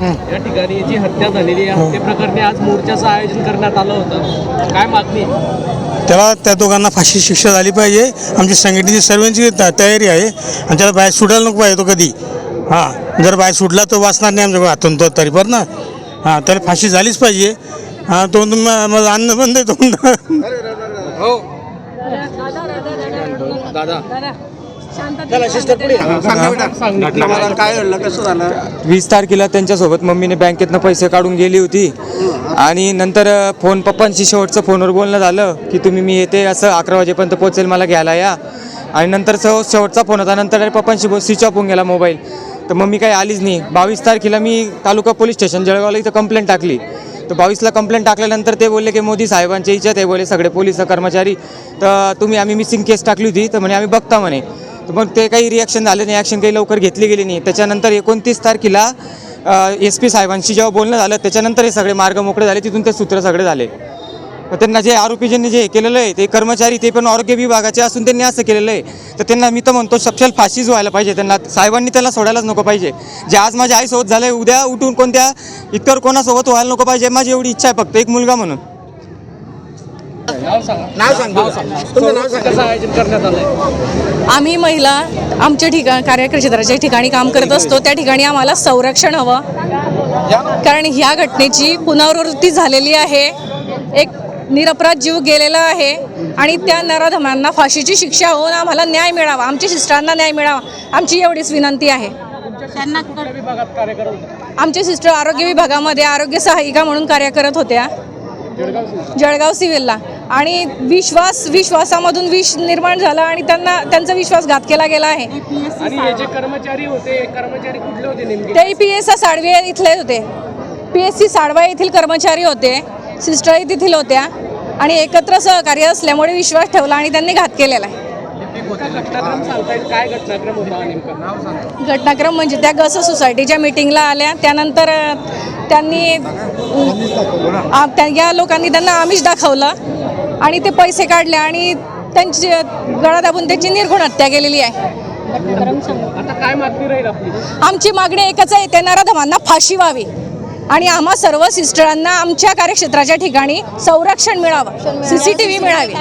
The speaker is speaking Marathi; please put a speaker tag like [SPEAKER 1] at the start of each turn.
[SPEAKER 1] या ठिकाणी जी हत्या झालेली आहे हत्येप्रकरणी आज मोर्चाचं आयोजन करण्यात आलं होतं, काय मागणी?
[SPEAKER 2] त्याला त्या दोघांना फाशी शिक्षा झाली पाहिजे. आमची संघटनेची सर्वांची तयारी आहे आणि त्याला बाहेर सुटायला नको पाहिजे तो कधी. हां, जर बाहेर सुटला तर वाचणार नाही आमच्या हातून तो तरी पण ना. हां, त्याला फाशी झालीच पाहिजे. हां, तो माझं अन्न बंद आहे तो.
[SPEAKER 1] हो दादा काय घडलं, कसं झालं?
[SPEAKER 3] 20 तारखेला त्यांच्यासोबत मम्मीने बँकेतनं पैसे काढून गेली होती आणि नंतर पप्पांशी शेवटचं फोनवर बोलणं झालं की मी येते असं 11 वाजेपर्यंत पोहोचेल, मला घ्यायला या. आणि नंतर शेवटचा फोन होता, नंतर पप्पांशी स्विच ऑफ होऊन गेला मोबाईल. तर मम्मी काही आलीच नाही. 22 तारखेला मी तालुका पोलीस स्टेशन जळगावला इथं कंप्लेंट टाकली. तर 22ला कंप्लेंट टाकल्यानंतर ते बोलले की मोदी साहेबांच्या इच्छा ते बोलले सगळे पोलीस कर्मचारी, तर आम्ही मिसिंग केस टाकली होती, तर म्हणे आम्ही बघता म्हणे. तर मग ते काही रिॲक्शन झाले नाही, ॲक्शन काही लवकर घेतली गेली नाही. त्याच्यानंतर 29 तारखेला SP साहेबांशी जेव्हा बोलणं झालं त्याच्यानंतर हे सगळे मार्ग मोकळे झाले, तिथून ते सूत्र सगळे झाले. त्यांना जे आरोपीजननी जे केलेलं आहे ते कर्मचारी ते पण आरोग्य विभागाचे असून त्यांनी असं केलेलं आहे. तर त्यांना मी तर म्हणतो सपशेल फाशीच व्हायला पाहिजे. त्यांना साहेबांनी त्याला सोडायलाच नको पाहिजे. जे आज माझ्या आईसोबत झालं आहे, उद्या उठून कोणत्या इतर कोणासोबत व्हायला नको पाहिजे. माझी एवढी इच्छा आहे फक्त एक मुलगा म्हणून.
[SPEAKER 1] कसं आयोजन करण्यात आलंय?
[SPEAKER 4] आम्ही महिला आमच्या कार्यक्षेत्राच्या ठिकाणी काम करत असतो. त्या ठिकाणी आम्हाला संरक्षण हवं, कारण ह्या घटनेची पुनरावृत्ती झालेली आहे. एक निरपराध जीव गेलेला आहे आणि त्या नराधमांना फाशीची शिक्षा होऊन आम्हाला न्याय मिळावा, आमच्या सिस्टरांना न्याय मिळावा, आमची एवढीच विनंती आहे.
[SPEAKER 1] त्यांना विभागात कार्य करत होते.
[SPEAKER 4] आमचे सिस्टर आरोग्य विभागामध्ये आरोग्य सहायिका म्हणून कार्य करत होत्या जळगाव सिव्हिलला. आणि विश्वासामधून विष निर्माण झाला आणि त्यांचा विश्वासघात केला गेला आहे.
[SPEAKER 1] आणि हे जे कर्मचारी होते, कर्मचारी कुठले होते नेमके?
[SPEAKER 4] ते PSA साडवे इथले होते. PSC साडवा येथील कर्मचारी होते. सिस्टरही तिथील होत्या आणि एकत्र सहकार्य असल्यामुळे विश्वास ठेवला आणि त्यांनी घात केलेला आहे.
[SPEAKER 1] घटनाक्रम सांगतायत, काय घटनाक्रम होता नेमका?
[SPEAKER 4] घटनाक्रम म्हणजे त्या गस सोसायटीच्या मीटिंगला आल्या, त्यानंतर त्यांनी या लोकांनी त्यांना आमिष दाखवलं आणि ते पैसे काढले आणि त्यांची गळा दाबून त्याची निर्घृण हत्या केलेली आहे.
[SPEAKER 1] आता काय मागणी राहील आपली?
[SPEAKER 4] आमची मागणी एकच आहे, त्या नराधमांना फाशी व्हावी आणि आम्हा सर्व सिस्टरांना आमच्या कार्यक्षेत्राच्या ठिकाणी संरक्षण मिळावं, CCTV मिळावी.